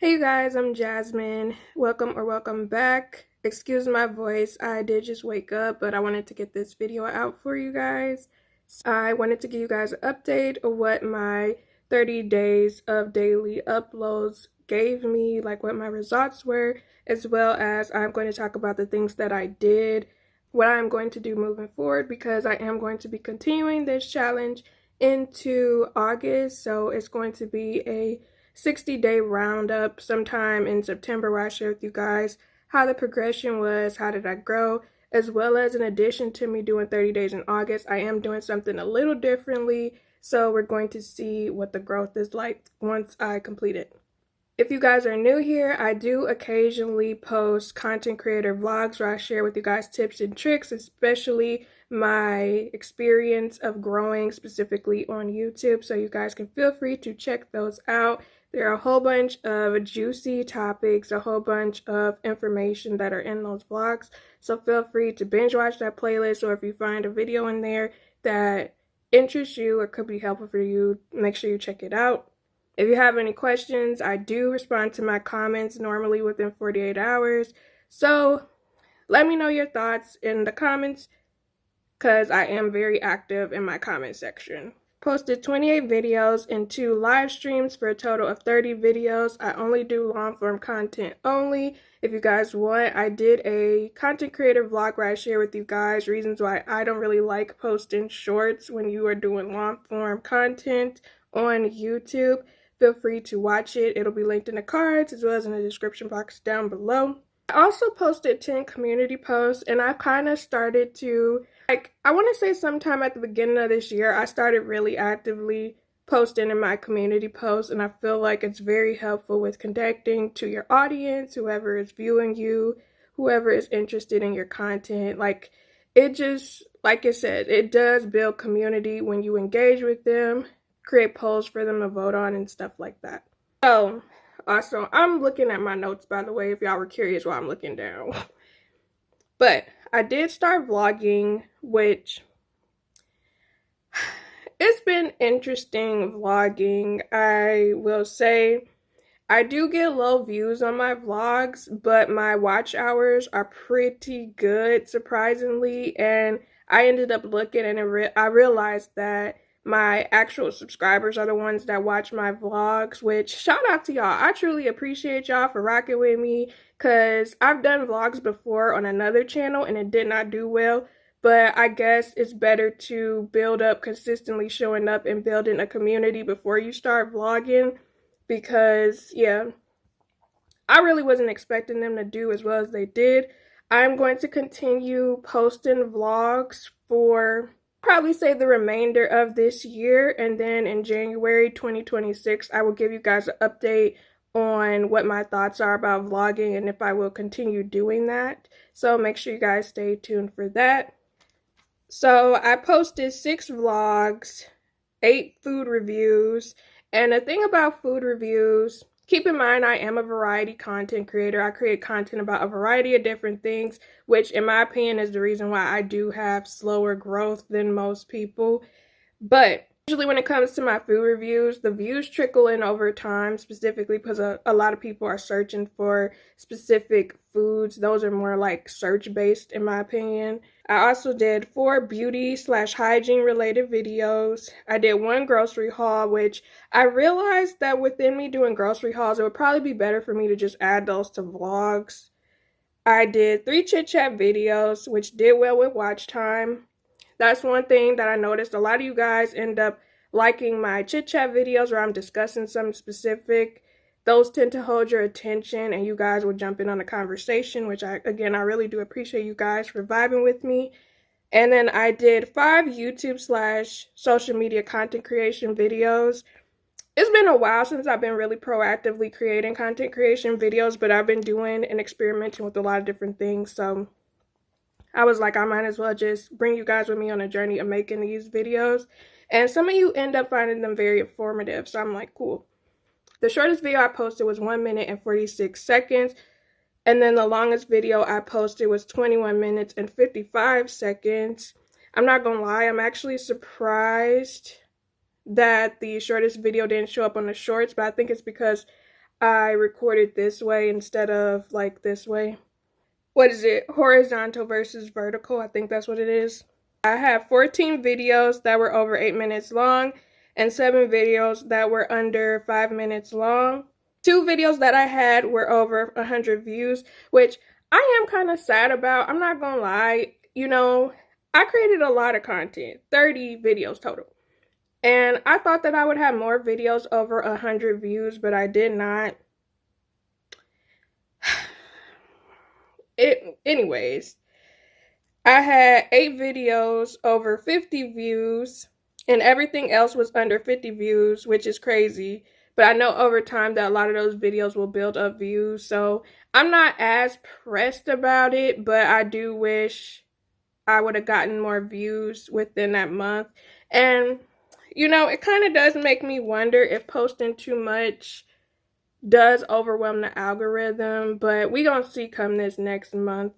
Hey you guys, I'm Jasmine. Welcome back. Excuse my voice. I did just wake up, but I wanted to get this video out for you guys. I wanted to give you guys an update of what my 30 days of daily uploads gave me, like what my results were, as well as I'm going to talk about the things that I did, what I'm going to do moving forward, because I am going to be continuing this challenge into August. So it's going to be a 60-day roundup sometime in September where I share with you guys how the progression was, how did I grow, as well as in addition to me doing 30 days in August, I am doing something a little differently. So we're going to see what the growth is like once I complete it. If you guys are new here, I do occasionally post content creator vlogs where I share with you guys tips and tricks, especially my experience of growing specifically on YouTube. So you guys can feel free to check those out. There are a whole bunch of juicy topics, a whole bunch of information that are in those vlogs. So feel free to binge watch that playlist, or if you find a video in there that interests you or could be helpful for you, make sure you check it out. If you have any questions, I do respond to my comments normally within 48 hours. So let me know your thoughts in the comments because I am very active in my comment section. Posted 28 videos and 2 live streams for a total of 30 videos. I only do long form content only. If you guys want, I did a content creator vlog where I share with you guys reasons why I don't really like posting shorts when you are doing long form content on YouTube. Feel free to watch it. It'll be linked in the cards as well as in the description box down below. I also posted 10 community posts, and I've kind of started to, I want to say sometime at the beginning of this year, I started really actively posting in my community posts, and I feel like it's very helpful with connecting to your audience, whoever is viewing you, whoever is interested in your content. It just, like I said, it does build community when you engage with them, create polls for them to vote on and stuff like that. So also, I'm looking at my notes, by the way, if y'all were curious why I'm looking down. But I did start vlogging, which it's been interesting vlogging. I will say I do get low views on my vlogs, but my watch hours are pretty good, surprisingly. And I ended up looking and I realized that my actual subscribers are the ones that watch my vlogs, which shout out to y'all. I truly appreciate y'all for rocking with me because I've done vlogs before on another channel and it did not do well. But I guess it's better to build up consistently showing up and building a community before you start vlogging because, yeah, I really wasn't expecting them to do as well as they did. I'm going to continue posting vlogs for probably say the remainder of this year, and then in January 2026 I will give you guys an update on what my thoughts are about vlogging and if I will continue doing that. So make sure you guys stay tuned for that. So I posted 6 vlogs, 8 food reviews, and the thing about food reviews, keep in mind I am a variety content creator. I create content about a variety of different things, which in my opinion is the reason why I do have slower growth than most people. But usually when it comes to my food reviews, the views trickle in over time, specifically because a lot of people are searching for specific foods. Those are more like search-based in my opinion. I also did 4 beauty/hygiene related videos. I did 1 grocery haul, which I realized that within me doing grocery hauls, it would probably be better for me to just add those to vlogs. I did 3 chit chat videos, which did well with watch time. That's one thing that I noticed. A lot of you guys end up liking my chit chat videos where I'm discussing something specific. Those tend to hold your attention and you guys will jump in on the conversation, which I really do appreciate you guys for vibing with me. And then I did 5 YouTube/social media content creation videos. It's been a while since I've been really proactively creating content creation videos, but I've been doing and experimenting with a lot of different things. So I was like, I might as well just bring you guys with me on a journey of making these videos. And some of you end up finding them very informative. So I'm like, cool. The shortest video I posted was 1 minute and 46 seconds. And then the longest video I posted was 21 minutes and 55 seconds. I'm not gonna lie, I'm actually surprised that the shortest video didn't show up on the shorts, but I think it's because I recorded this way instead of like this way. What is it? Horizontal versus vertical. I think that's what it is. I have 14 videos that were over 8 minutes long and 7 videos that were under 5 minutes long. 2 videos that I had were over 100 views, which I am kind of sad about. I'm not gonna lie. You know, I created a lot of content, 30 videos total. And I thought that I would have more videos over 100 views, but I did not. Anyways, I had 8 videos over 50 views, and everything else was under 50 views, which is crazy. But I know over time that a lot of those videos will build up views, so I'm not as pressed about it, but I do wish I would have gotten more views within that month. And, you know, it kind of does make me wonder if posting too much does overwhelm the algorithm, but we gonna see come this next month.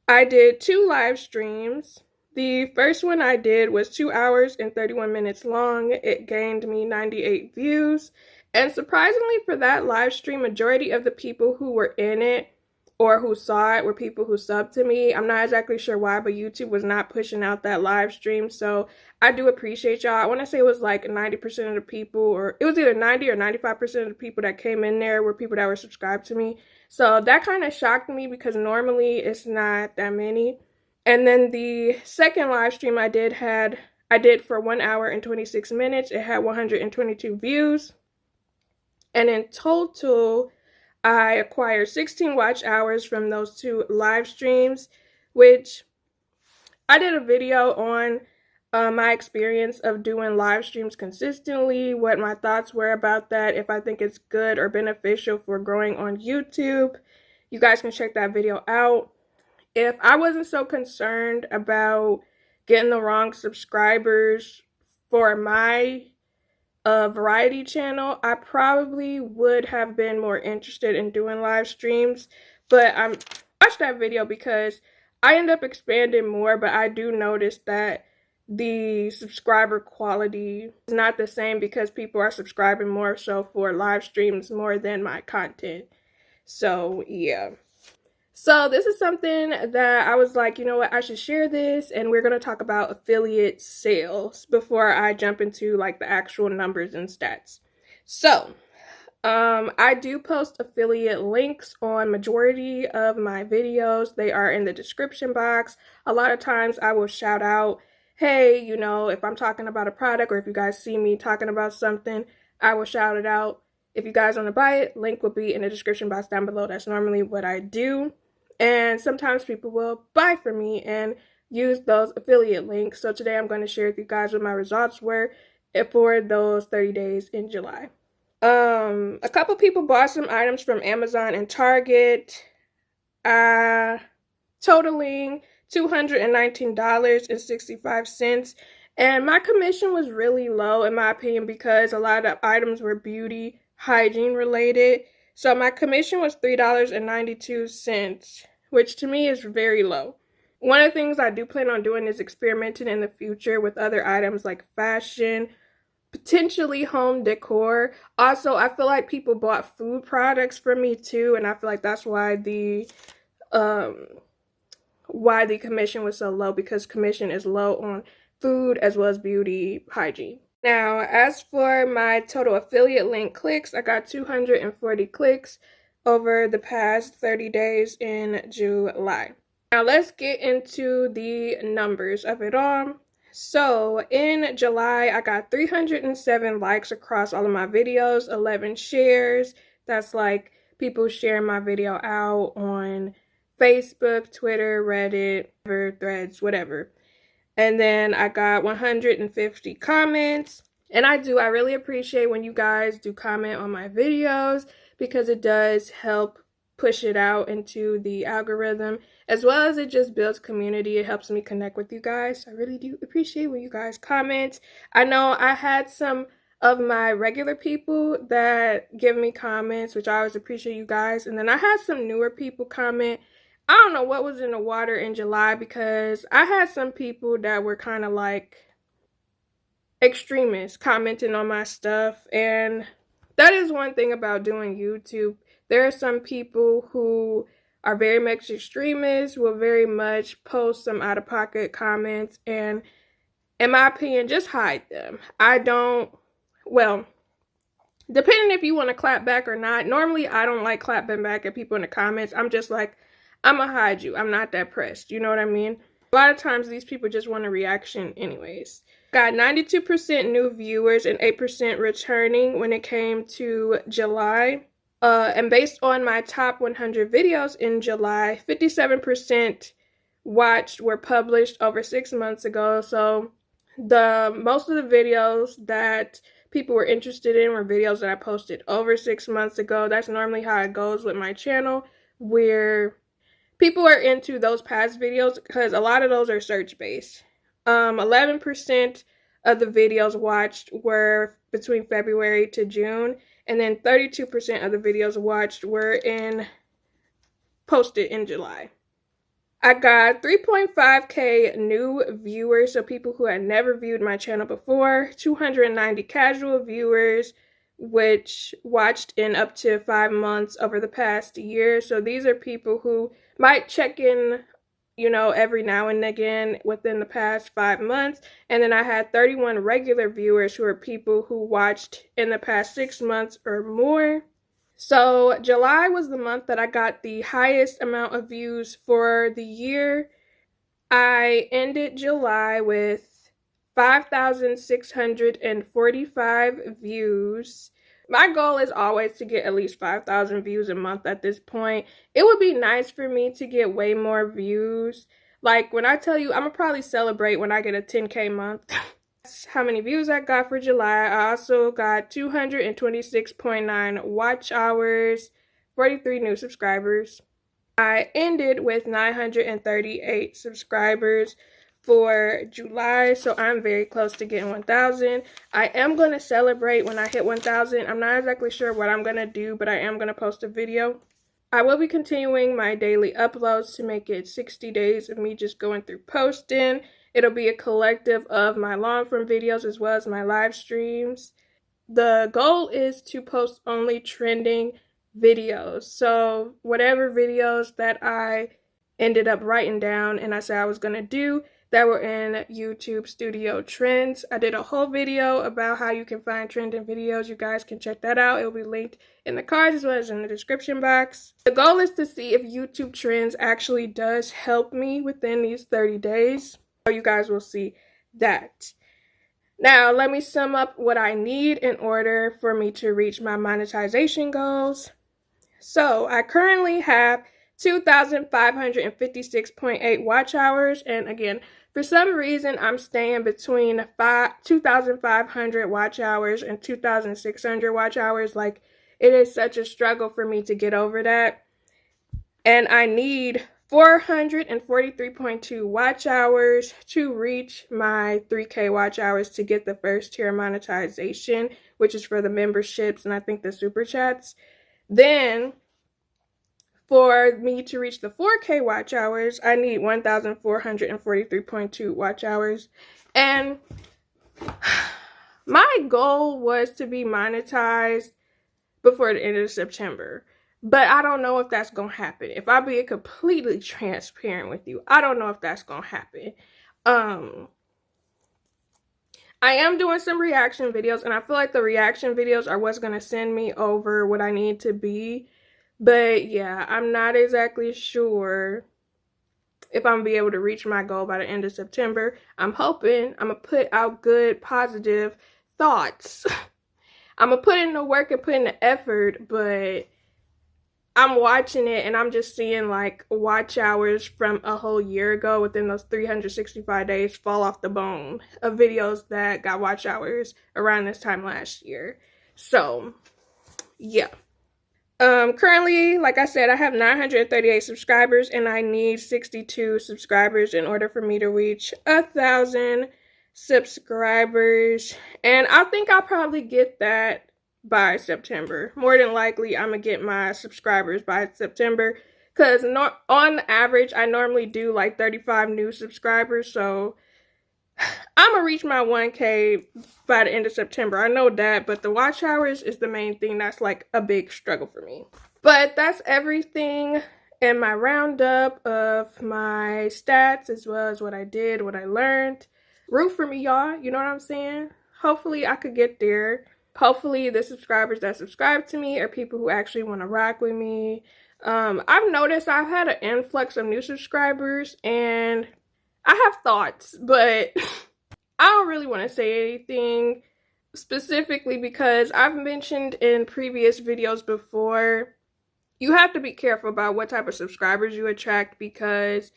I did 2 live streams. The first one I did was 2 hours and 31 minutes long. It gained me 98 views. And surprisingly for that live stream, majority of the people who were in it or who saw it were people who subbed to me. I'm not exactly sure why, but YouTube was not pushing out that live stream. So I do appreciate y'all. I want to say it was like 90% of the people, or it was either 90 or 95% of the people that came in there were people that were subscribed to me. So that kind of shocked me because normally it's not that many. And then the second live stream I did for 1 hour and 26 minutes. It had 122 views. And in total, I acquired 16 watch hours from those 2 live streams, which I did a video on my experience of doing live streams consistently, what my thoughts were about that, if I think it's good or beneficial for growing on YouTube. You guys can check that video out. If I wasn't so concerned about getting the wrong subscribers for my variety channel, I probably would have been more interested in doing live streams. But I watched that video because I end up expanding more, but I do notice that the subscriber quality is not the same because people are subscribing more so for live streams more than my content. So yeah. So this is something that I was like, you know what, I should share this, and we're going to talk about affiliate sales before I jump into like the actual numbers and stats. So I do post affiliate links on majority of my videos. They are in the description box. A lot of times I will shout out, hey, you know, if I'm talking about a product or if you guys see me talking about something, I will shout it out. If you guys want to buy it, link will be in the description box down below. That's normally what I do. And sometimes people will buy from me and use those affiliate links. So today I'm going to share with you guys what my results were for those 30 days in July. A couple people bought some items from Amazon and Target, totaling $219.65. And my commission was really low in my opinion because a lot of items were beauty, hygiene related. So my commission was $3.92, which to me is very low. One of the things I do plan on doing is experimenting in the future with other items like fashion, potentially home decor. Also, I feel like people bought food products from me too, and I feel like that's why the commission was so low, because commission is low on food as well as beauty, hygiene. Now, as for my total affiliate link clicks, I got 240 clicks over the past 30 days in July. Now, let's get into the numbers of it all. So, in July, I got 307 likes across all of my videos, 11 shares. That's like people sharing my video out on Facebook, Twitter, Reddit, Threads, whatever. And then I got 150 comments. And I really appreciate when you guys do comment on my videos because it does help push it out into the algorithm, as well as it just builds community. It helps me connect with you guys. I really do appreciate when you guys comment. I know I had some of my regular people that give me comments, which I always appreciate you guys. And then I had some newer people comment. I don't know what was in the water in July because I had some people that were kind of like extremists commenting on my stuff, and That is one thing about doing YouTube. There are some people who are very much extremists, will very much post some out of pocket comments, and in my opinion, just hide them. I don't, well, depending if you want to clap back or not. Normally, I don't like clapping back at people in the comments. I'm just like, I'm gonna hide you. I'm not that pressed. You know what I mean? A lot of times, these people just want a reaction anyways. Got 92% new viewers and 8% returning when it came to July. And based on my top 100 videos in July, 57% watched were published over 6 months ago. So the most of the videos that people were interested in were videos that I posted over 6 months ago. That's normally how it goes with my channel, where people are into those past videos because a lot of those are search based. 11% of the videos watched were between February to June, and then 32% of the videos watched were posted in July. I got 3.5K new viewers, so people who had never viewed my channel before, 290 casual viewers, which watched in up to 5 months over the past year. So these are people who might check in, every now and again within the past 5 months. And then I had 31 regular viewers who are people who watched in the past 6 months or more. So July was the month that I got the highest amount of views for the year. I ended July with 5,645 views. My goal is always to get at least 5,000 views a month at this point. It would be nice for me to get way more views. Like when I tell you, I'm gonna probably celebrate when I get a 10K month. That's how many views I got for July. I also got 226.9 watch hours, 43 new subscribers. I ended with 938 subscribers for July, so I'm very close to getting 1,000. I am going to celebrate when I hit 1,000. I'm not exactly sure what I'm going to do, but I am going to post a video. I will be continuing my daily uploads to make it 60 days of me just going through posting. It'll be a collective of my long form videos as well as my live streams. The goal is to post only trending videos. So whatever videos that I ended up writing down and I said I was going to do that were in YouTube Studio Trends. I did a whole video about how you can find trending videos. You guys can check that out. It will be linked in the cards as well as in the description box. The goal is to see if YouTube Trends actually does help me within these 30 days. So you guys will see that. Now, let me sum up what I need in order for me to reach my monetization goals. So, I currently have 2,556.8 watch hours. And again, for some reason, I'm staying between 2,500 watch hours and 2,600 watch hours. Like, it is such a struggle for me to get over that. And I need 443.2 watch hours to reach my 3K watch hours to get the first tier monetization, which is for the memberships and I think the super chats. Then for me to reach the 4K watch hours, I need 1,443.2 watch hours. And my goal was to be monetized before the end of September. But I don't know if that's going to happen. If I be completely transparent with you, I don't know if that's going to happen. I am doing some reaction videos, and I feel like the reaction videos are what's going to send me over what I need to be. But yeah, I'm not exactly sure if I'm going to be able to reach my goal by the end of September. I'm hoping I'm going to put out good, positive thoughts. I'm going to put in the work and put in the effort, but I'm watching it and I'm just seeing like watch hours from a whole year ago within those 365 days fall off the bone of videos that got watch hours around this time last year. So, yeah. Currently, like I said, I have 938 subscribers and I need 62 subscribers in order for me to reach 1,000 subscribers. And I think I'll probably get that by September. More than likely, I'm gonna get my subscribers by September because on average, I normally do like 35 new subscribers. So I'm gonna reach my 1K by the end of September. I know that, but the watch hours is the main thing that's like a big struggle for me. But that's everything in my roundup of my stats, as well as what I did, what I learned. Root for me, y'all. You know what I'm saying? Hopefully I could get there. Hopefully the subscribers that subscribe to me are people who actually want to rock with me. I've noticed I've had an influx of new subscribers, and I have thoughts, but I don't really want to say anything specifically because I've mentioned in previous videos before, you have to be careful about what type of subscribers you attract, because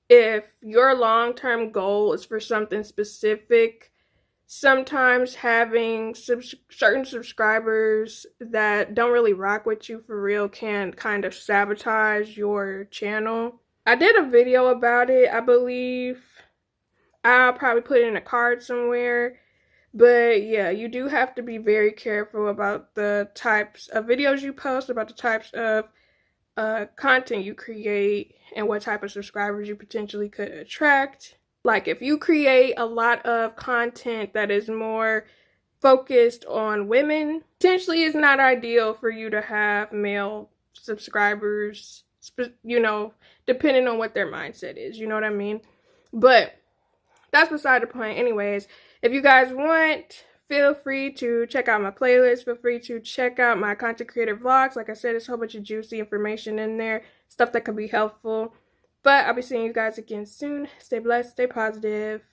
if your long-term goal is for something specific, sometimes having certain subscribers that don't really rock with you for real can kind of sabotage your channel. I did a video about it. I believe I'll probably put it in a card somewhere. But yeah, you do have to be very careful about the types of videos you post, about the types of content you create, and what type of subscribers you potentially could attract. Like if you create a lot of content that is more focused on women, potentially it's not ideal for you to have male subscribers, you know, depending on what their mindset is, you know what I mean? But that's beside the point. Anyways, if you guys want, feel free to check out my playlist. Feel free to check out my content creator vlogs. Like I said, there's a whole bunch of juicy information in there, stuff that could be helpful. But I'll be seeing you guys again soon. Stay blessed, stay positive.